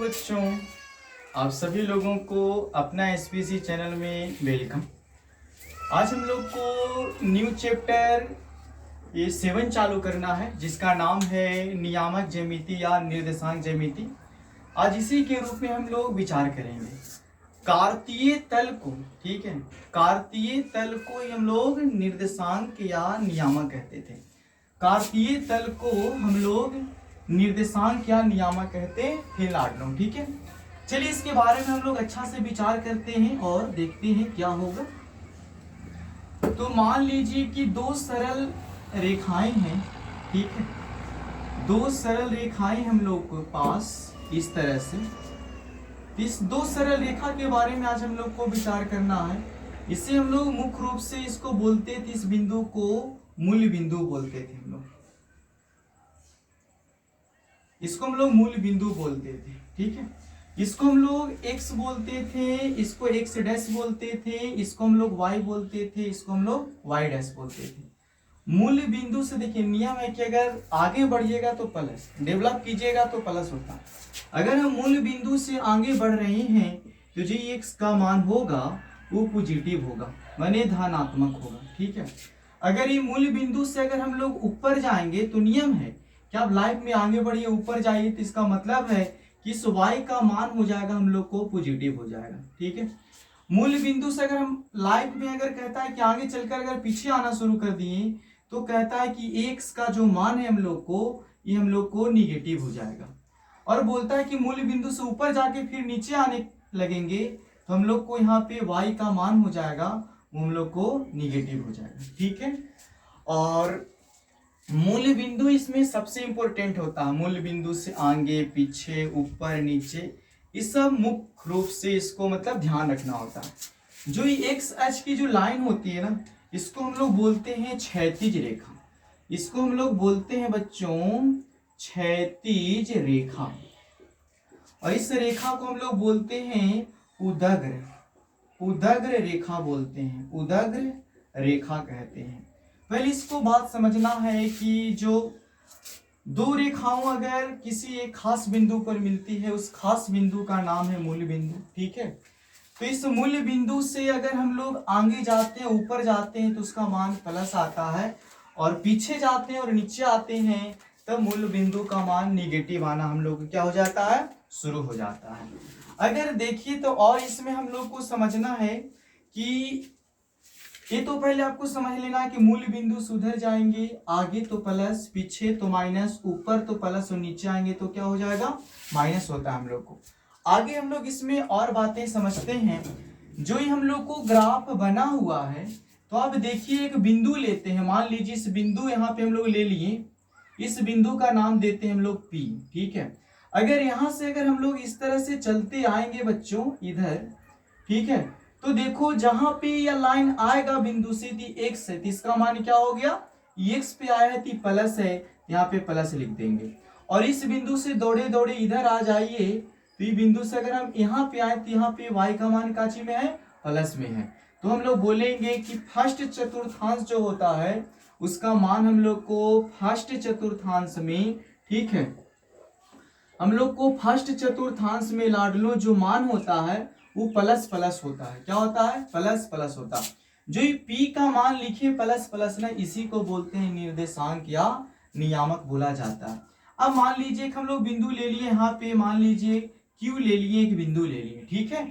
बच्चों, आप सभी लोगों को अपना एसपीसी चैनल में वेलकम। आज हम लोग को न्यू चैप्टर ये 7 चालू करना है, जिसका नाम है नियामक ज्यामिति या निर्देशांक ज्यामिति। आज इसी के रूप में हम लोग विचार करेंगे। कार्तीय तल को, ठीक है, कार्तीय तल को हम लोग निर्देशांक या नियामक कहते थे। कार्तीय तल को हम लोग निर्देशांक या नियामक कहते थे लाडलों, ठीक है। चलिए इसके बारे में हम लोग अच्छा से विचार करते हैं और देखते हैं क्या होगा। तो मान लीजिए कि दो सरल रेखाएं हैं, ठीक है। दो सरल रेखाएं हम लोग के पास इस तरह से। इस दो सरल रेखा के बारे में आज हम लोग को विचार करना है। इसे हम लोग मुख्य रूप से इसको बोलते थे, इस बिंदु को मूल बिंदु बोलते थे हम लोग। इसको हम लोग मूल बिंदु बोलते थे, ठीक है। इसको हम लोग x बोलते थे, इसको x डैश बोलते थे, इसको हम लोग y बोलते थे, इसको हम लोग y डैश बोलते थे। मूल बिंदु से देखिए नियम है कि अगर आगे बढ़िएगा तो प्लस, डेवलप कीजिएगा तो प्लस होता है। अगर हम मूल बिंदु से आगे बढ़ रहे हैं तो जो x का मान होगा वो पॉजिटिव होगा, माने धनात्मक होगा, ठीक है। अगर ये मूल बिंदु से अगर हम लोग ऊपर जाएंगे तो नियम है कि आप लाइफ में आगे बढ़िए, ऊपर जाइए, तो इसका मतलब है कि इस y का मान हो जाएगा हम लोग को पॉजिटिव हो जाएगा, ठीक है। मूल बिंदु से अगर हम लाइफ में अगर कहता है कि आगे चलकर अगर पीछे आना शुरू कर दिए तो कहता है कि x का जो मान है हम लोग को, ये हम लोग को निगेटिव हो जाएगा। और बोलता है कि मूल बिंदु से ऊपर जाके फिर नीचे आने लगेंगे तो हम लोग को यहाँ पे y का मान हो जाएगा, वो हम लोग को निगेटिव हो जाएगा, ठीक है। और मूल बिंदु इसमें सबसे इंपॉर्टेंट होता है। मूल बिंदु से आगे पीछे ऊपर नीचे, इस सब मुख्य रूप से इसको मतलब ध्यान रखना होता है। जो ये एक्स अक्ष की जो लाइन होती है ना, इसको हम लोग बोलते हैं क्षैतिज रेखा। इसको हम लोग बोलते हैं बच्चों क्षैतिज रेखा। और इस रेखा को हम लोग बोलते हैं उदग्र, उदग्र रेखा बोलते हैं, उदग्र रेखा कहते हैं। पहले इसको बात समझना है कि जो दो रेखाओं अगर किसी एक खास बिंदु पर मिलती है, उस खास बिंदु का नाम है मूल बिंदु, ठीक है। तो इस मूल बिंदु से अगर हम लोग आगे जाते हैं, ऊपर जाते हैं तो उसका मान प्लस आता है, और पीछे जाते हैं और नीचे आते हैं तब मूल बिंदु का मान निगेटिव आना हम लोग क्या हो जाता है, शुरू हो जाता है। अगर देखिए तो और इसमें हम लोग को समझना है कि ये तो पहले आपको समझ लेना है कि मूल बिंदु से उधर जाएंगे, आगे तो प्लस, पीछे तो माइनस, ऊपर तो प्लस और नीचे आएंगे तो क्या हो जाएगा, माइनस होता है हम लोग को। आगे हम लोग इसमें और बातें समझते हैं। जो ही हम लोग को ग्राफ बना हुआ है तो आप देखिए एक बिंदु लेते हैं, मान लीजिए इस बिंदु यहाँ पे हम लोग ले लिए, इस बिंदु का नाम देते हैं हम लोग P, ठीक है। अगर यहाँ से अगर हम लोग इस तरह से चलते आएंगे बच्चों इधर, ठीक है, तो देखो जहां पे यह लाइन आएगा बिंदु से थी x है, तो इसका मान क्या हो गया, x पे आया है थी प्लस है, यहाँ पे प्लस लिख देंगे। और इस बिंदु से दौड़े दौड़े इधर आ जाइए, तो ये बिंदु से अगर हम यहाँ पे आए तो यहाँ पे y का मान काची में है, प्लस में है। तो हम लोग बोलेंगे कि फर्स्ट चतुर्थांश जो होता है उसका मान हम लोग को फर्स्ट चतुर्थांश में, ठीक है, हम लोग को फर्स्ट चतुर्थांश में लाडलो जो मान होता है वो प्लस प्लस होता है। क्या होता है, प्लस प्लस होता है। जो ये P का मान लिखे प्लस प्लस ना, इसी को बोलते हैं निर्देशांक या नियामक बोला जाता है। अब मान लीजिए हम लोग बिंदु ले लिए, यहाँ पे मान लीजिए Q ले लिए, एक बिंदु ले लिए, ठीक है।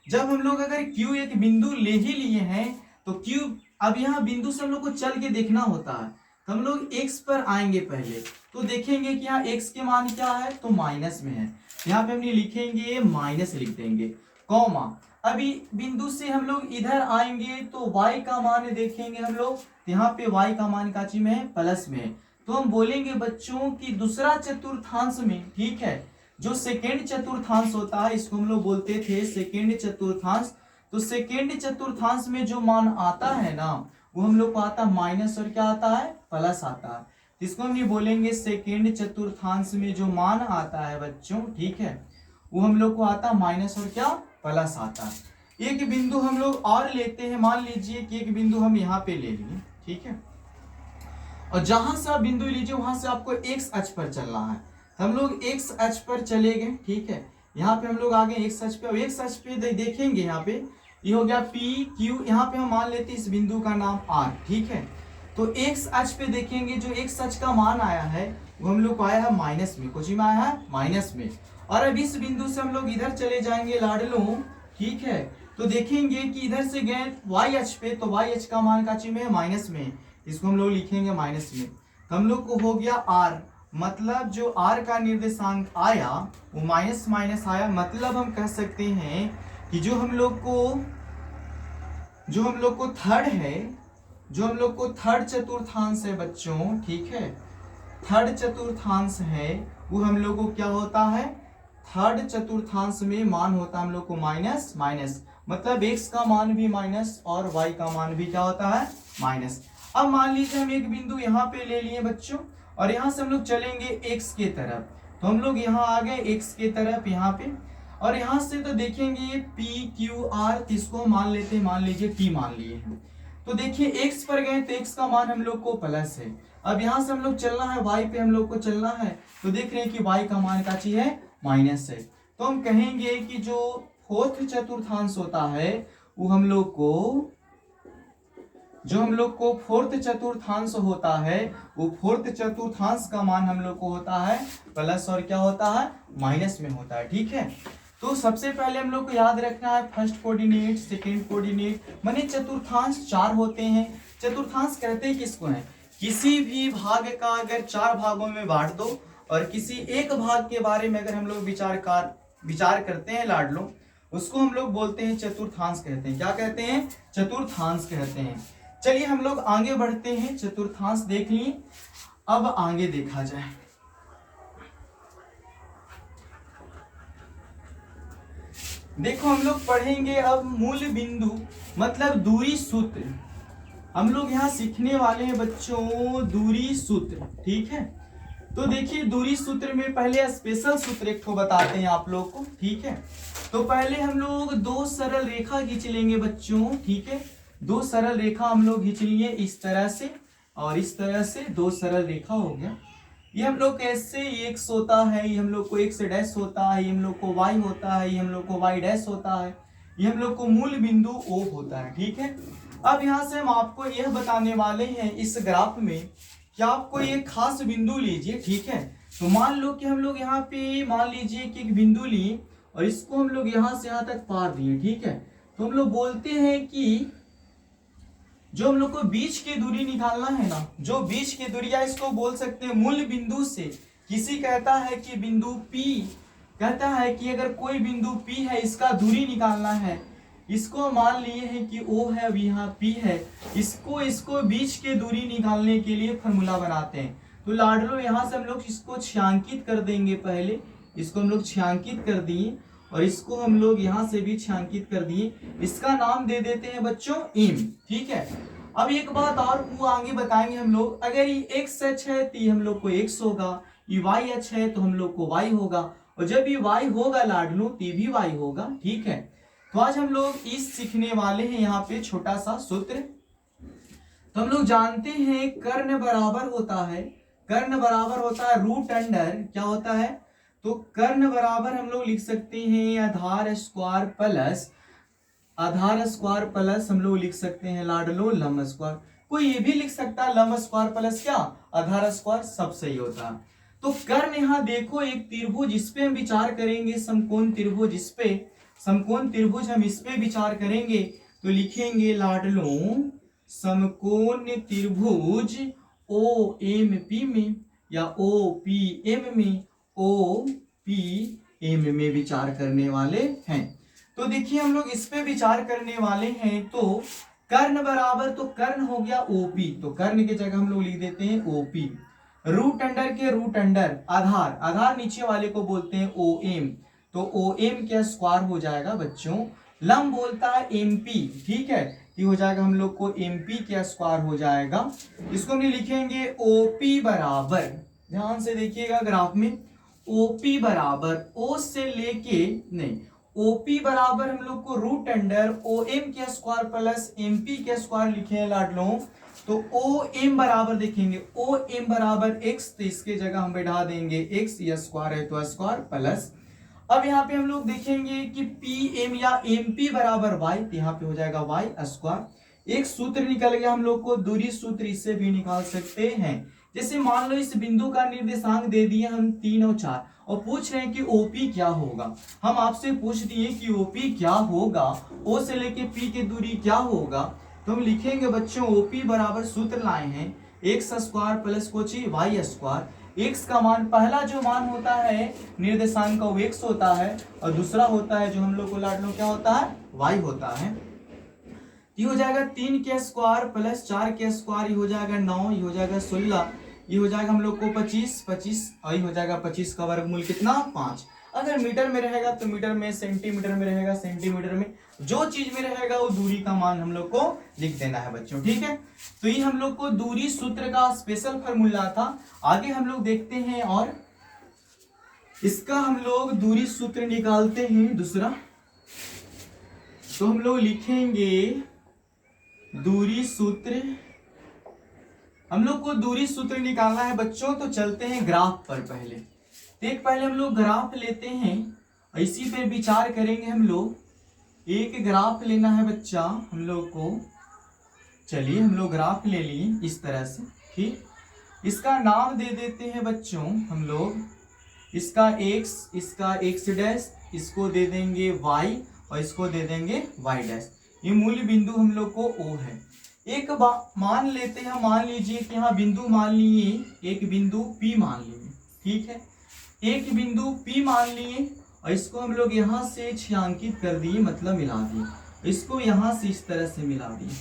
जब हम लोग अगर Q एक बिंदु ले ही लिए हैं तो Q, अब यहाँ बिंदु से हम लोग को चल के देखना होता है, तो हम लोग x पर आएंगे पहले, तो देखेंगे कि यहाँ x के मान क्या है, तो माइनस में है। यहाँ पे हम लिखेंगे माइनस, लिख देंगे कॉमा। अभी बिंदु से हम लोग इधर आएंगे तो y का मान देखेंगे हम लोग, यहाँ पे y का मान काची में है, प्लस में है। तो हम बोलेंगे बच्चों कि दूसरा चतुर्थांश में, ठीक है, जो सेकेंड चतुर्थांश होता है इसको हम लोग बोलते थे सेकेंड चतुर्थांश। तो सेकेंड चतुर्थांश में जो मान आता है ना, वो हम लोग को आता है माइनस और क्या आता है, प्लस आता है। इसको हम ये बोलेंगे सेकेंड चतुर्थांश में जो मान आता है बच्चों, ठीक है, वो हम लोग को आता है माइनस और क्या, प्लस आता है। एक बिंदु हम लोग और लेते हैं, मान लीजिए कि एक बिंदु हम यहाँ पे ले लिए, ठीक है, और जहां से आप बिंदु लीजिए वहां से आपको x अक्ष पर चलना है। हम लोग x अक्ष पर चले गए, ठीक है, यहाँ पे हम लोग आ गए एक्स अक्ष पे। अब एक्स अक्ष पे देखेंगे यहाँ पे ये हो गया पी क्यू, यहाँ पे हम मान लेते हैं इस बिंदु का नाम आर, ठीक है। तो एक्स अक्ष पे देखेंगे जो एक्स अक्ष का मान आया है वो हम लोग को आया है माइनस में, कुछ में आया है माइनस में। और अब इस बिंदु से हम लोग इधर चले जाएंगे लाडलो, ठीक है। तो देखेंगे कि इधर से गए वाई अक्ष पे, तो वाई अक्ष का मान काची में है माइनस में, इसको हम लोग लिखेंगे माइनस में। तो हम लोग को हो गया आर, मतलब जो आर का निर्देशांक आया वो माइनस माइनस आया। मतलब हम कह सकते हैं कि जो हम लोग को थर्ड है, जो हम लोग को थर्ड चतुर्थांश है बच्चों, ठीक है, थर्ड चतुर्थांश है वो हम लोग को क्या होता है, थर्ड चतुर्थांश में मान होता है हम लोग को माइनस माइनस। मतलब x का मान भी माइनस और y का मान भी क्या होता है माइनस। अब मान लीजिए हम एक बिंदु यहाँ पे ले लिए बच्चों और यहाँ से हम लोग चलेंगे x के तरफ, तो हम लोग यहाँ आ गए x के तरफ यहाँ पे। और यहाँ से तो देखेंगे p q r, इसको मान लेते हैं, मान लीजिए t मान लिए हैं। तो देखिए x पर गए तो x का मान हम लोग को प्लस है। अब यहाँ से हम लोग चलना है y पे, हम लोग को चलना है, तो देख रहे हैं कि y का मान काची है माइनस है। तो हम कहेंगे कि जो फोर्थ चतुर्थांश होता है वो हम लोग को, जो हम लोग को फोर्थ चतुर्थांश होता है वो फोर्थ चतुर्थांश का मान हम लोग को होता है प्लस और क्या होता है माइनस में होता है, ठीक है। तो सबसे पहले हम लोग को याद रखना है फर्स्ट कोऑर्डिनेट, सेकंड कोऑर्डिनेट, माने चतुर्थांश 4 होते हैं। चतुर्थांश कहते हैं किसको है, किसी भी भाग का अगर 4 भागों में बांट दो और किसी एक भाग के बारे में अगर हम लोग विचार करते हैं लाडलो, उसको हम लोग बोलते हैं चतुर्थांश कहते हैं। क्या कहते हैं, चतुर्थांश कहते हैं। चलिए हम लोग आगे बढ़ते हैं, चतुर्थांश देख लिए, अब आगे देखा जाए। देखो हम लोग पढ़ेंगे अब मूल बिंदु मतलब दूरी सूत्र। हम लोग यहाँ सीखने वाले हैं बच्चों दूरी सूत्र, ठीक है। तो देखिए दूरी सूत्र में पहले स्पेशल सूत्र एक को बताते हैं आप लोग को, ठीक है। तो पहले हम लोग 2 सरल रेखा खींच लेंगे बच्चों, ठीक है। 2 सरल रेखा हम लोग खींच लिए इस तरह से और इस तरह से, 2 सरल रेखा हो गया। ये हम लोग कैसे x होता है, ये हम लोग को x डैश होता है, ये हम लोग को y होता है, ये हम लोग को y डैश होता है, ये हम लोग को मूल बिंदु O होता है, ठीक है। अब यहाँ से हम आपको यह बताने वाले हैं इस ग्राफ में कि आपको ये खास बिंदु लीजिए, ठीक है। तो मान लो कि हम लोग यहाँ पे मान लीजिए कि एक बिंदु लिए और इसको हम लोग यहाँ से यहाँ तक पार दिए, ठीक है। तो हम लोग बोलते हैं कि जो हम लोग को बीच की दूरी निकालना है ना, जो बीच की दूरी या इसको बोल सकते हैं मूल बिंदु से, किसी कहता है कि बिंदु P, कहता है कि अगर कोई बिंदु P है इसका दूरी निकालना है, इसको मान लिए हैं कि O है, अब यहाँ P है, इसको बीच के दूरी निकालने के लिए फॉर्मूला बनाते हैं। तो लाडलो यहाँ से हम लोग इसको छायांकित कर देंगे, पहले इसको हम लोग छायांकित कर दिए और इसको हम लोग यहाँ से भी छायांकित कर दिए। इसका नाम दे देते हैं बच्चों एम, ठीक है। अब एक बात और वो आगे बताएंगे हम लोग, अगर ये एक्स अक्ष है तो ये हम लोग को एक्स होगा, ये वाई अक्ष है तो हम लोग को वाई होगा, और जब ये वाई होगा लाडलो तो भी वाई होगा, ठीक है। तो आज हम लोग इस सीखने वाले हैं यहाँ पे छोटा सा सूत्र। तो हम लोग जानते हैं कर्ण बराबर होता है, कर्ण बराबर होता है रूट अंडर क्या होता है, तो कर्ण बराबर हम लोग लिख सकते हैं आधार स्क्वायर प्लस हम लोग लिख सकते हैं लाडलो लंब स्क्वायर। कोई ये भी लिख सकता है लंब स्क्वायर प्लस क्या आधार स्क्वायर, सब सही होता है। तो कर्ण यहाँ देखो एक त्रिभुज, इस पे हम विचार करेंगे, समकोण त्रिभुज, इस पे समकोण त्रिभुज हम इस पे विचार करेंगे तो लिखेंगे लाडलो समकोण त्रिभुज OMP में या OPM में, OPM में विचार करने वाले हैं। तो देखिए हम लोग इस पे विचार करने वाले हैं। तो कर्ण बराबर, तो कर्ण हो गया OP, तो कर्ण की जगह हम लोग लिख देते हैं OP। रूट अंडर के रूट अंडर आधार, आधार नीचे वाले को बोलते हैं OM, तो OM क्या स्क्वायर हो जाएगा बच्चों। लंब बोलता है MP, ठीक है, ये हो जाएगा हम लोग को MP क्या स्क्वायर हो जाएगा। इसको हम लिखेंगे OP बराबर, ध्यान से देखिएगा ग्राफ में, OP बराबर O से लेके नहीं, OP बराबर हम लोग को रूट अंडर OM के स्क्वायर प्लस MP के स्क्वायर लिखे हैं लाडलो। तो OM बराबर देखेंगे, OM बराबर x, तो इसके जगह हम बैठा देंगे x, या स्क्वायर है तो स्क्वायर प्लस अब यहाँ पे हम लोग देखेंगे कि पी एम या एम पी बराबर वाई, तो यहाँ पे हो जाएगा वाई स्क्वायर। एक सूत्र निकल गया हम लोग को, दूरी सूत्र इससे भी निकाल सकते हैं। जैसे मान लो इस बिंदु का निर्देशांक दे दिए हम 3 और 4 और पूछ रहे हैं कि ओपी क्या होगा। हम आपसे पूछ दिए कि ओपी क्या होगा, ओ से लेके पी की दूरी क्या होगा, तो हम लिखेंगे बच्चों ओपी बराबर सूत्र लाए हैं एक्स स्क्वायर प्लस कोची वाई स्क्वायर। एक्स का मान, पहला जो मान होता है निर्देशांक का वो एक्स होता है और दूसरा होता है जो हम लोग को लाड लो क्या होता है वाई होता है। ये हो जाएगा 3 के स्क्वायर प्लस 4 के स्क्वायर, ये हो जाएगा 9, ये हो जाएगा 16, ये हो जाएगा हम लोग को 25 और ये हो जाएगा 25 का वर्गमूल कितना 5। अगर मीटर में रहेगा तो मीटर में, सेंटीमीटर में रहेगा सेंटीमीटर में, जो चीज में रहेगा वो दूरी का मान हम लोग को लिख देना है बच्चों, ठीक है। तो ये हम लोग को दूरी सूत्र का स्पेशल फॉर्मूला था। आगे हम लोग देखते हैं और इसका हम लोग दूरी सूत्र निकालते हैं दूसरा। तो हम लोग लिखेंगे दूरी सूत्र, हम लोग को दूरी सूत्र निकालना है बच्चों। तो चलते हैं ग्राफ पर पहले। देख पहले हम लोग ग्राफ लेते हैं, इसी पे विचार करेंगे हम लोग। एक ग्राफ लेना है बच्चा हम लोग को। चलिए हम लोग ग्राफ ले लिए इस तरह से, ठीक। इसका नाम दे देते हैं बच्चों हम लोग, इसका x, इसका x डैश, इसको दे देंगे y और इसको दे देंगे y डैश। ये मूल बिंदु हम लोग को O है। एक मान लेते हैं, मान लीजिए कि यहाँ बिंदु मान लिए, एक बिंदु P मान लिए, ठीक है। एक बिंदु P मान लिए और इसको हम लोग यहाँ से छायांकित कर दिए, मतलब मिला दिए, इसको यहाँ से इस तरह से मिला दिए।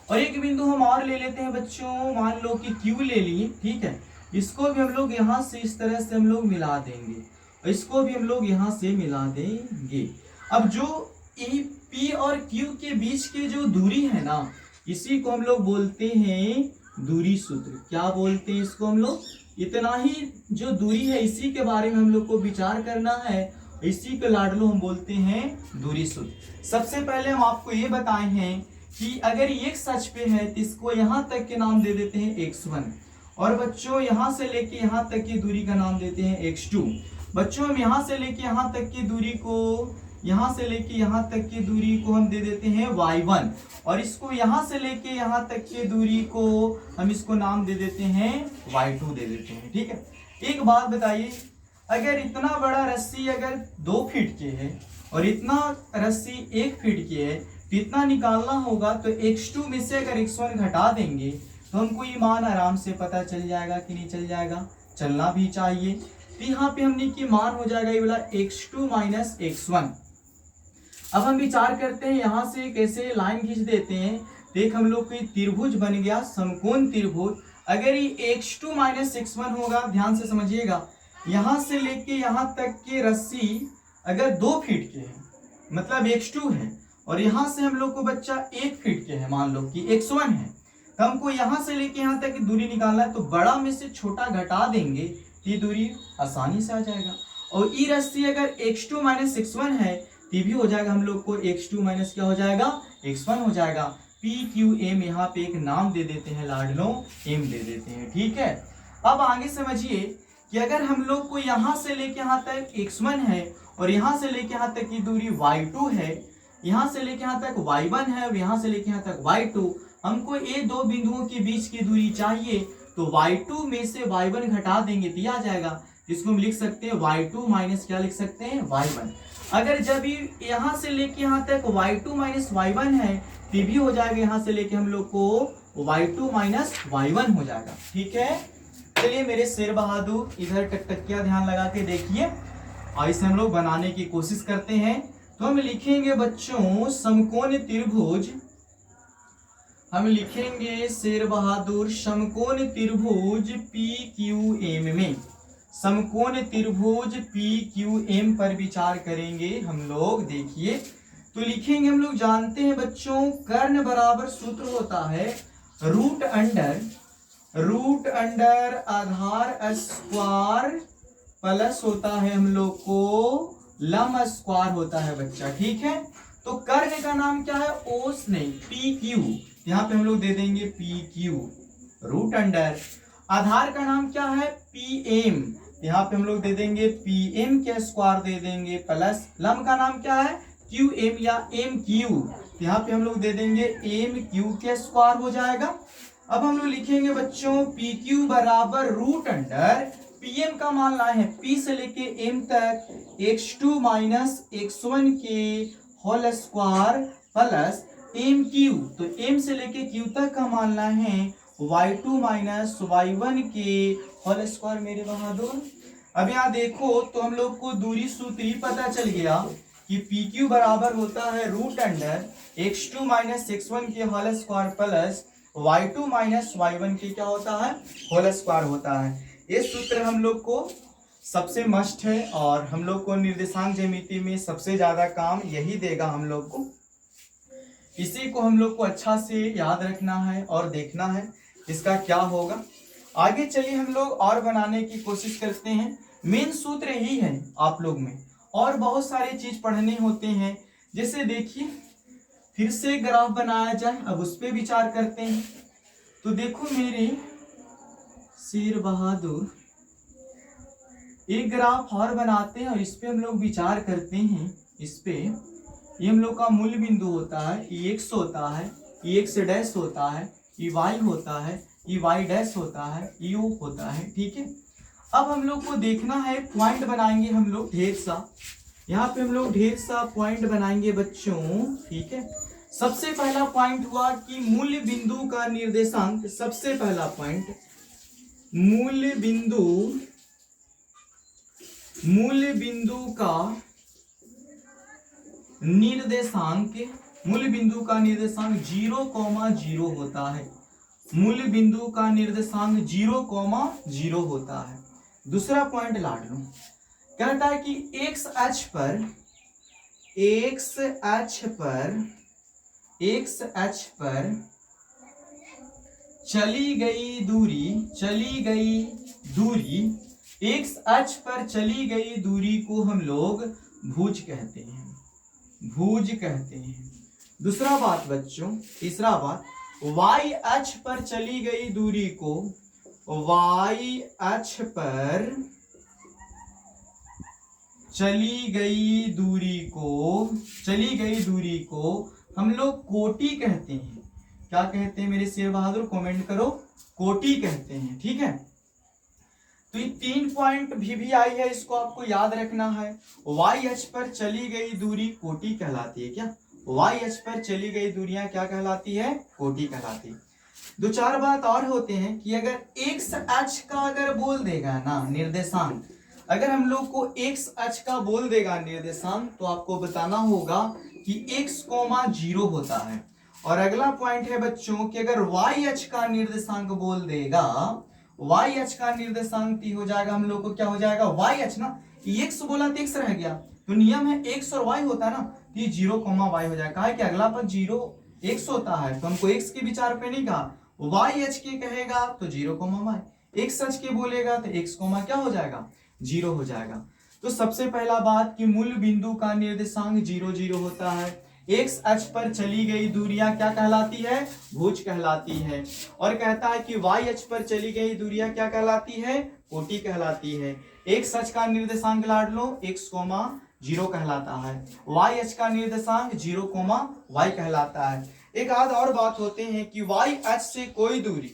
और एक बिंदु हम और ले लेते हैं बच्चों, मान लो कि Q ले लिए, ठीक है। इसको भी हम लोग यहाँ से इस तरह से हम लोग मिला देंगे और इसको भी हम लोग यहाँ से मिला देंगे। अब जो P और Q के बीच के जो दूरी है ना, इसी को हम लोग बोलते हैं दूरी सूत्र। क्या बोलते हैं इसको हम लोग? इतना ही जो दूरी है इसी के बारे में हम लोग को विचार करना है, इसी को लाडलो हम बोलते हैं दूरी सूत्र। सबसे पहले हम आपको ये बताए हैं कि अगर ये सच पे है तो इसको यहाँ तक के नाम दे देते हैं x1 और बच्चों यहाँ से लेके यहाँ तक की दूरी का नाम देते हैं x2। बच्चों हम यहाँ से लेके यहाँ तक की दूरी को, यहाँ से लेके यहाँ तक की दूरी को हम दे देते हैं y1 और इसको यहाँ से लेके यहाँ तक की दूरी को हम इसको नाम दे देते हैं y2 दे देते हैं, ठीक है। एक बात बताइए, अगर इतना बड़ा रस्सी अगर 2 फीट के है और इतना रस्सी 1 फीट की है तो इतना निकालना होगा, तो x2 में से अगर x1 घटा देंगे तो हमको ये मान आराम से पता चल जाएगा कि नहीं चल जाएगा, चलना भी चाहिए। तो यहाँ पे हमने की मान हो जाएगा ये वाला x2 माइनस x1। अब हम विचार करते हैं यहाँ से कैसे लाइन खींच देते हैं। देख हम लोग को त्रिभुज बन गया, समकोण त्रिभुज। अगर ये x2 माइनस x1 होगा, ध्यान से समझिएगा, यहाँ से लेके यहाँ तक की रस्सी अगर 2 फीट के है मतलब x2 है और यहाँ से हम लोग को बच्चा 1 फीट के है, मान लो कि x1 है, तो हमको यहाँ से लेके यहाँ तक की दूरी निकालना है। तो बड़ा में से छोटा घटा देंगे, ये दूरी आसानी से आ जाएगा। और ई रस्सी अगर x2 माइनस x1 है तो भी हो जाएगा हम लोग को x2 माइनस क्या हो जाएगा x1 हो जाएगा। PQM यहाँ पे एक नाम दे देते हैं लाडलो, m दे देते हैं, ठीक है। अब आगे समझिए कि अगर हम लोग को यहाँ से लेके यहाँ तक x1 है और यहाँ से लेके यहाँ तक की दूरी y2 है, यहाँ से लेके यहाँ तक y1 है और यहाँ से लेके यहाँ तक y2, हमको ये 2 बिंदुओं के बीच की दूरी चाहिए। तो y2 में से y1 घटा देंगे तो आ जाएगा, इसको हम लिख सकते हैं y2 माइनस क्या लिख सकते हैं y1। अगर जब यहाँ से लेके यहाँ तक y2 माइनस y1 है तो भी हो जाएगा, यहाँ से लेके हम लोग को y2 माइनस y1 हो जाएगा, ठीक है। चलिए मेरे शेर बहादुर इधर टकटकिया ध्यान लगा के देखिए और इसे हम लोग बनाने की कोशिश करते हैं। तो हम लिखेंगे बच्चों समकोण त्रिभुज, हम लिखेंगे शेर बहादुर समकोण त्रिभुज PQM में, समकोण त्रिभुज PQM पर विचार करेंगे हम लोग। देखिए तो लिखेंगे हम लोग, जानते हैं बच्चों कर्ण बराबर सूत्र होता है रूट अंडर आधार स्क्वायर प्लस होता है हम लोग को लंब स्क्वायर होता है बच्चा, ठीक है। तो कर्ण का नाम क्या है, ओस नहीं PQ, यहाँ पे हम लोग दे देंगे PQ रूट अंडर। आधार का नाम क्या है PM, यहाँ पे हम लोग दे देंगे पी एम के स्क्वायर दे देंगे प्लस लम का नाम क्या है क्यू एम या एम क्यू, यहाँ पे हम लोग दे देंगे एम क्यू के स्क्वायर हो जाएगा। अब हम लोग लिखेंगे बच्चों पी क्यू बराबर रूट अंडर पी एम का मान लाए हैं पी से लेके एम तक x2 माइनस x1 के whole square plus m q, तो एम से लेके क्यू तक का मान लाए हैं y2 माइनस y1 के होल स्क्वायर मेरे बहादुर। अब यहाँ देखो तो हम लोग को दूरी सूत्र ही पता चल गया कि पी क्यू बराबर होता है root under x2 minus x1 के whole square plus y2 minus y1 के क्या होता है होल स्क्वायर होता है। ये सूत्र हम लोग को सबसे मस्ट है और हम लोग को निर्देशांक ज्यामिति में सबसे ज्यादा काम यही देगा हम लोग को। इसी को हम लोग को अच्छा से याद रखना है और देखना है इसका क्या होगा। आगे चलिए हम लोग और बनाने की कोशिश करते हैं। मेन सूत्र यही है आप लोग में, और बहुत सारी चीज पढ़ने होते हैं। जैसे देखिए फिर से ग्राफ बनाया जाए, अब उस पर विचार करते हैं। तो देखो मेरे शेर बहादुर, एक ग्राफ और बनाते हैं और इस पे हम लोग विचार करते हैं। इस पे ये हम लोग का मूल बिंदु होता है, ये x होता है, ये x डैश होता है, ये y होता है, ये y डैश होता है, ये o होता है। ठीक है, अब हम लोग को देखना है, पॉइंट बनाएंगे हम लोग ढेर सा। यहाँ पे हम लोग ढेर सा पॉइंट बनाएंगे बच्चों। ठीक है, सबसे पहला पॉइंट हुआ कि मूल बिंदु का निर्देशांक। सबसे पहला पॉइंट मूल बिंदु का निर्देशांक, मूल बिंदु का निर्देशांक 0,0 होता है। मूल बिंदु का निर्देशांक 0,0 होता है। दूसरा पॉइंट लाड लो, कहता है कि x अक्ष पर चली गई दूरी x अक्ष पर चली गई दूरी को हम लोग भुज कहते हैं। दूसरा बात बच्चों, तीसरा बात, y अक्ष पर चली गई दूरी को, y अक्ष पर चली गई दूरी को हम लोग कोटि कहते हैं। क्या कहते हैं मेरे शेर बहादुर, कमेंट करो, कोटि कहते हैं। ठीक है, तो ये 3 पॉइंट भी आई है, इसको आपको याद रखना है। y अक्ष पर चली गई दूरी कोटि कहलाती है। क्या y अक्ष पर चली गई दूरियां क्या कहलाती है, कोटि कहलाती है। 2-4 बात और होते हैं कि अगर x अक्ष का अगर बोल देगा ना निर्देशांक, अगर हम लोग को x अक्ष का बोल देगा निर्देशांक, तो आपको बताना होगा कि x,0 होता है। और अगला पॉइंट है बच्चों कि अगर y अक्ष का निर्देशांक बोल देगा, y अक्ष का निर्देशांक हो जाएगा हम लोग को क्या हो जाएगा, y अक्ष ना, x बोला तो x रह गया, तो नियम है x और y होता है ना, ये 0,y हो जाएगा। है कि अगला पद 0 x होता है, तो हमको x के विचार पे नहीं कहा, y अक्ष के कहेगा तो 0,y, x अक्ष के बोलेगा तो x, क्या हो जाएगा, 0 हो जाएगा। तो सबसे पहला बात कि मूल बिंदु का निर्देशांक 0,0 होता है। x अक्ष पर चली गई दूरियां क्या कहलाती है, भुज कहलाती है। और कहता है कि y अक्ष पर चली गई दूरियां क्या कहलाती है, कोटि कहलाती है। x अक्ष का निर्देशांक लाड लो, x,0 कहलाता है। y अक्ष का निर्देशांक 0,y कहलाता है। एक आध और बात होते हैं कि y अक्ष से कोई दूरी,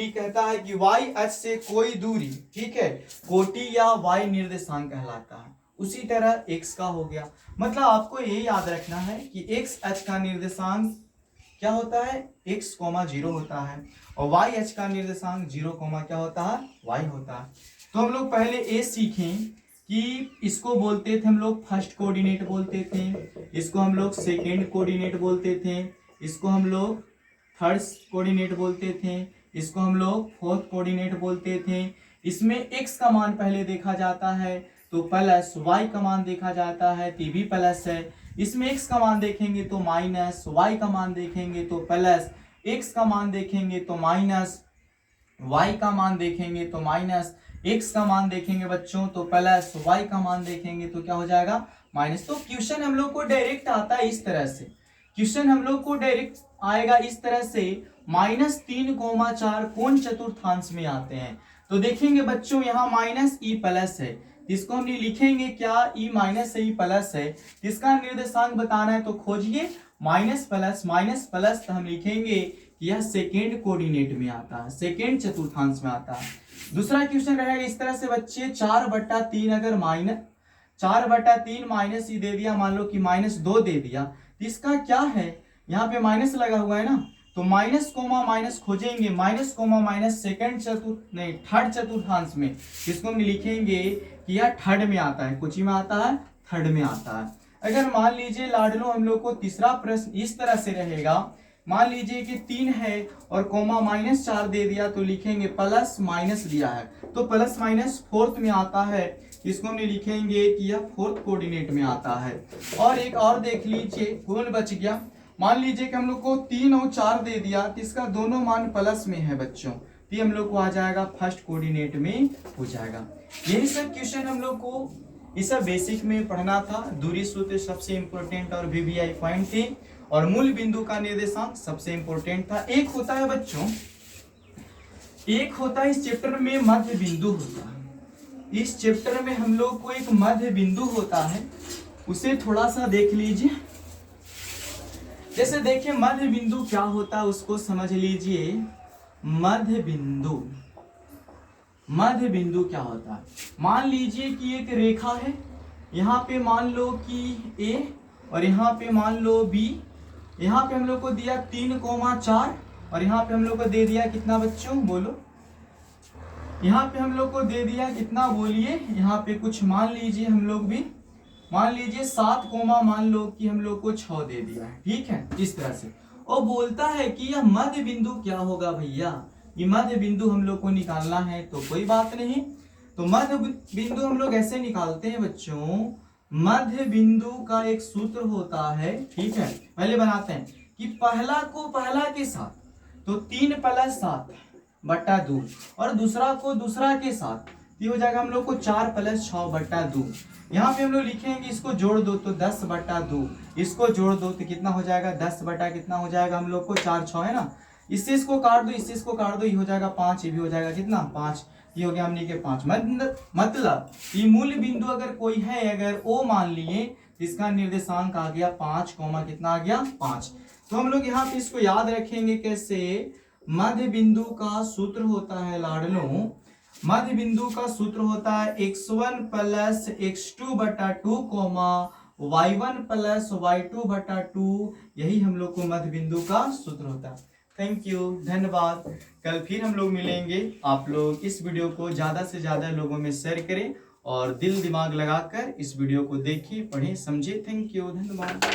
कहता है कि y अक्ष से कोई दूरी, ठीक है, कोटि या y निर्देशांक कहलाता है। उसी तरह x का हो गया। मतलब आपको ये याद रखना है कि x अक्ष का निर्देशांक क्या होता है, x,0 होता है, और y अक्ष का निर्देशांक 0, क्या होता है, y होता है। तो हम लोग पहले ये सीखें कि इसको बोलते थे हम लोग फर्स्ट कोऑर्डिनेट बोलते थे, इसको हम लोग सेकेंड कोऑर्डिनेट बोलते थे, इसको हम लोग थर्ड कोऑर्डिनेट बोलते थे, इसको हम लोग फोर्थ कोऑर्डिनेट बोलते थे। इसमें x का मान पहले देखा जाता है तो प्लस, y का मान देखा जाता है तो भी प्लस है। इसमें x का मान देखेंगे तो माइनस, y का मान देखेंगे तो प्लस, x का मान देखेंगे तो माइनस, y का मान देखेंगे तो माइनस, x का मान देखेंगे बच्चों तो प्लस, y का मान देखेंगे तो क्या हो जाएगा, माइनस। तो क्वेश्चन हम लोग को डायरेक्ट आता है इस तरह से, क्वेश्चन हम लोग को डायरेक्ट आएगा इस तरह से -3,4 कौन चतुर्थांश में आते हैं? तो देखेंगे बच्चों यहाँ माइनस ई प्लस है, इसको हम लिखेंगे क्या, ई माइनस ई प्लस है, इसका निर्देशांक बताना है तो खोजिए माइनस प्लस तो हम लिखेंगे यह सेकेंड कोऑर्डिनेट में आता है, सेकेंड चतुर्थांश में आता है। दूसरा क्वेश्चन रहेगा इस तरह से बच्चे 4/3 अगर -4/3 माइनस ई दे दिया, मान लो कि -2 दे दिया, तो इसका क्या है, यहाँ पे माइनस लगा हुआ है ना, तो माइनस कोमा माइनस खोजेंगे, माइनस कोमा माइनस थर्ड चतुर्थांश में, इसको हम लिखेंगे कि यह थर्ड में आता है, कुछ में आता है, थर्ड में आता है। अगर मान लीजिए लाडलो हम लोग को तीसरा प्रश्न इस तरह से रहेगा, मान लीजिए कि 3 है और कोमा -4 दे दिया, तो लिखेंगे प्लस माइनस दिया है, तो प्लस माइनस फोर्थ में आता है, इसको हम लिखेंगे कि यह फोर्थ कोऑर्डिनेट में आता है। और एक और देख लीजिए कौन बच गया, मान लीजिए कि हम लोग को 3 और 4 दे दिया, तो इसका दोनों मान प्लस में है बच्चों, तो ये हम लोग को आ जाएगा फर्स्ट कोऑर्डिनेट में हो जाएगा। यही सब क्वेश्चन हम लोग को इस बेसिक में पढ़ना था। दूरी सूत्र सबसे इंपॉर्टेंट और वीवीआई पॉइंट थे, और मूल बिंदु का निर्देशांक सबसे इंपॉर्टेंट था। एक होता है बच्चों, एक होता है इस चैप्टर में मध्य बिंदु होता है, इस चैप्टर में हम लोग को एक मध्य बिंदु होता है, उसे थोड़ा सा देख लीजिए। जैसे देखिए मध्य बिंदु क्या होता है उसको समझ लीजिए। मध्य बिंदु, मध्य बिंदु क्या होता है, मान लीजिए कि एक रेखा है, यहाँ पे मान लो कि ए और यहाँ पे मान लो बी, यहाँ पे हम लोग को दिया 3,4 और यहाँ पे हम लोग को दे दिया कितना बच्चों, बोलो, यहाँ पे हम लोग को दे दिया कितना, बोलिए, यहाँ पे कुछ मान लीजिए, हम लोग भी मान लीजिए 7 कोमा मान लो कि हम लोग को 6 दे दिया है, ठीक है, इस तरह से। और बोलता है कि यह मध्य बिंदु क्या होगा भैया, ये मध्य बिंदु हम लोग को निकालना है, तो कोई बात नहीं, तो मध्य बिंदु हम लोग ऐसे निकालते हैं बच्चों। मध्य बिंदु का एक सूत्र होता है, ठीक है, पहले बनाते हैं कि पहला को पहला के साथ, तो 3 + 7/2, और दूसरा को दूसरा के साथ, ये हो जाएगा हम लोग को 4 + 6/2। यहाँ पे हम लोग लिखेंगे, इसको जोड़ दो तो 10/2, इसको जोड़ दो तो कितना हो जाएगा, 10 बटा कितना हो जाएगा हम लोग को, 4 6 है ना, इससे इसको काट दो, इससे इसको काट दो, ये हो जाएगा 5, ये भी हो जाएगा कितना 5, ये हो गया हमने के 5। मतलब ये मूल बिंदु अगर कोई है, अगर ओ मान लिए, तो इसका निर्देशांक आ गया 5, कितना आ गया 5। तो हम लोग यहाँ पे इसको याद रखेंगे कैसे, मध्य बिंदु का सूत्र होता है लाडलों, मध्य बिंदु का सूत्र होता है x1 + x2/2, y1 + y2/2, यही हम लोग को मध्य बिंदु का सूत्र होता है। थैंक यू, धन्यवाद। कल फिर हम लोग मिलेंगे। आप लोग इस वीडियो को ज़्यादा से ज़्यादा लोगों में शेयर करें और दिल दिमाग लगाकर इस वीडियो को देखिए, पढ़ें, समझें। थैंक यू, धन्यवाद।